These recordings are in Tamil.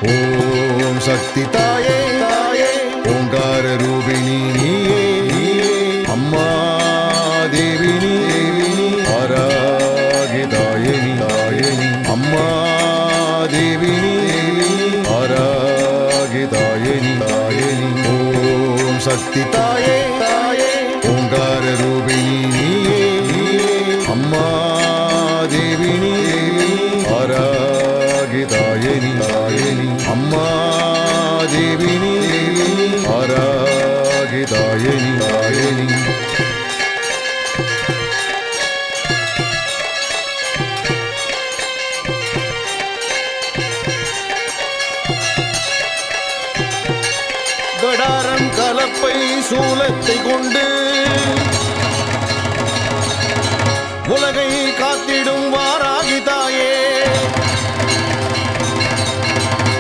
ஓம் சக்தி தாயே தாயே ஓங்கார ரூபிணி நீயே அம்மா தேவி தேவி ஆராகி தாயினி தாயினி அம்மா தேவி தேவி ஆராகி தாயினி தாயினி ஓம் சக்தி தாயே தாயே ஓங்கார ரூபிணி நீயே அம்மா தேவி தேவி ஆராகி தாயினி தாயினி அம்மா தேவி தேவி ஆராகி தாயினி தாயினி கடாரம் கலப்பை சூலத்தை கொண்டு உலகை காத்திடும் வாராகி தாயே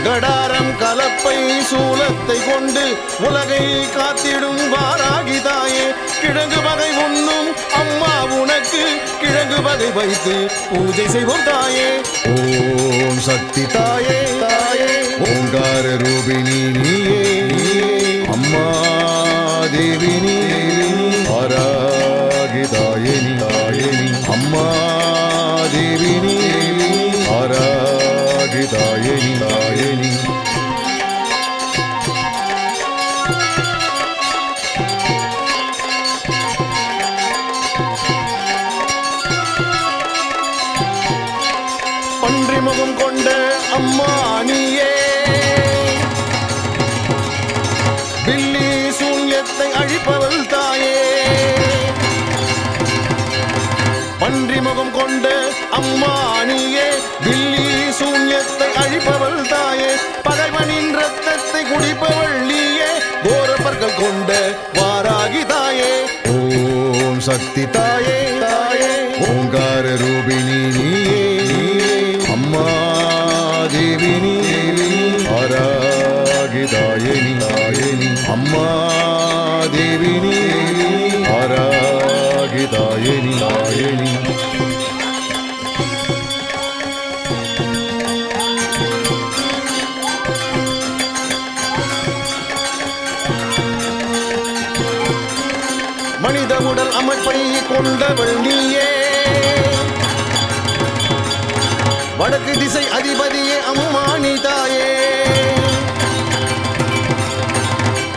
கடாரம் கலப்பை சூலத்தை கொண்டு உலகை காத்திடும் வாராகி தாயே கிழங்கு வகை உண்ணும் அம்மா உனக்கு கிழங்கு வகை வைத்து பூஜை செய்வோம் தாயே ஓம் சக்தி தாயே தாயே ஓங்கார ரூபிணி நீயே அம்மா தேவி ஆராகி தாயினி தாயினி அம்மா தேவி ஆராகி தாயினி தாயினி பன்றி முகம் கொண்ட அம்மா நீயே பில்லி சூன்யத்தை அழிப்பவள் தாயே பன்றி முகம் கொண்ட அம்மா நீயே பில்லி சூன்யத்தை அழிப்பவள் தாயே பகைவனின் ரத்தத்தை குடிப்பவள் நீயே கோரப்பற்கள் கொண்ட வாராகி தாயே ஓம் சக்தி தாயே தாயே ஓங்கார ரூபிணி நீயே அம்மா தேவி தேவி ஆராகி தாயினி தாயினி அம்மா தேவி தேவி ஆராகி தாயினி தாயினி மனித உடல் அமைப்பை கொண்டவள் நீயே வடக்கு திசை அதிபதியே அம்மா நீ தாயே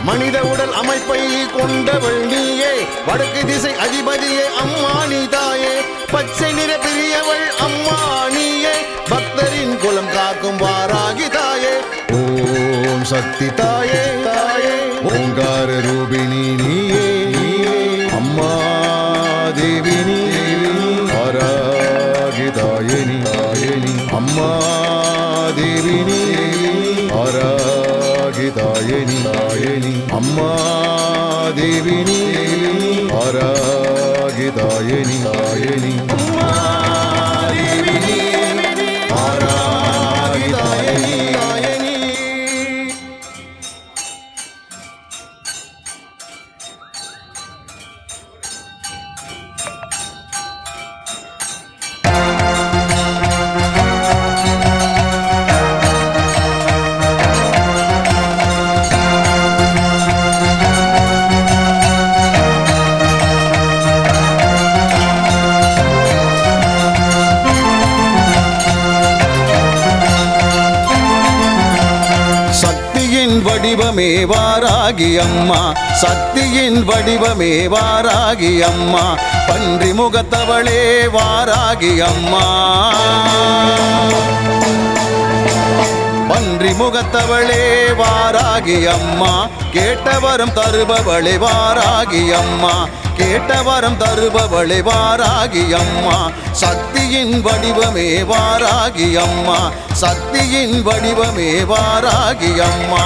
மனித உடல் அமைப்பை கொண்டவள் நீயே வடக்கு திசை அதிபதியே அம்மா நீ தாயே பச்சை நிற பிரியவள் அம்மா நீயே பக்தரின் குலம் காக்கும் வாராகி தாயே ஓம் சக்தி தாயே தாயே ஓங்கார ரூபிணி நீயே அம்மா தேவி தேவி ஆராகி தாயினி தாயினி அம்மா தேவி தேவி ஆராகி தாயினி தாயினி அம்மா தேவி தேவி ஆராகி தாயினி தாயினி அம்மா தேவி தேவி ஆராகி தாயினி தாயினி வடிவமே வாராகி அம்மா சக்தியின் வடிவமே வாராகி அம்மா பன்றி முகத்தவளே வாராகி அம்மா பன்றி முகத்தவளே வாராகி அம்மா கேட்டவரம் தருபவளே வாராகி அம்மா கேட்டவரம் தருபவளே வாராகி அம்மா சக்தியின் வடிவமே வாராகி அம்மா சக்தியின் வடிவமே வாராகி அம்மா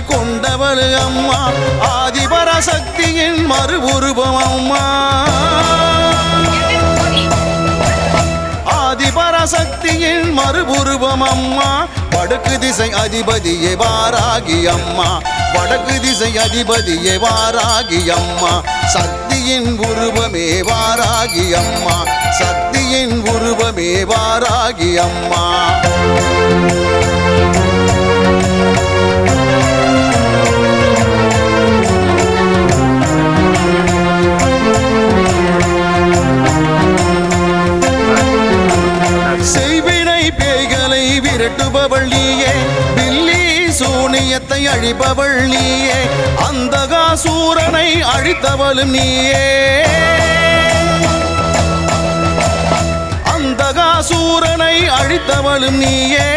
கொண்டவள் அம்மா ஆதிபராசக்தியின் மறு உருவம் அம்மா ஆதிபராசக்தி மறுபுருவம் அம்மா வடக்கு திசை அதிபதியே வாராகி அம்மா வடக்கு திசை அதிபதியே வாராகி அம்மா சக்தியின் உருவமே வாராகி அம்மா சக்தியின் உருவமே வாராகி அம்மா செய்வினை பேய்களை விரட்டுபவள் நீயே பில்லி சூனியத்தை அழிப்பவள் நீயே அந்தகாசூரனை அழித்தவளும் நீயே அந்தகாசூரனை அழித்தவளும் நீயே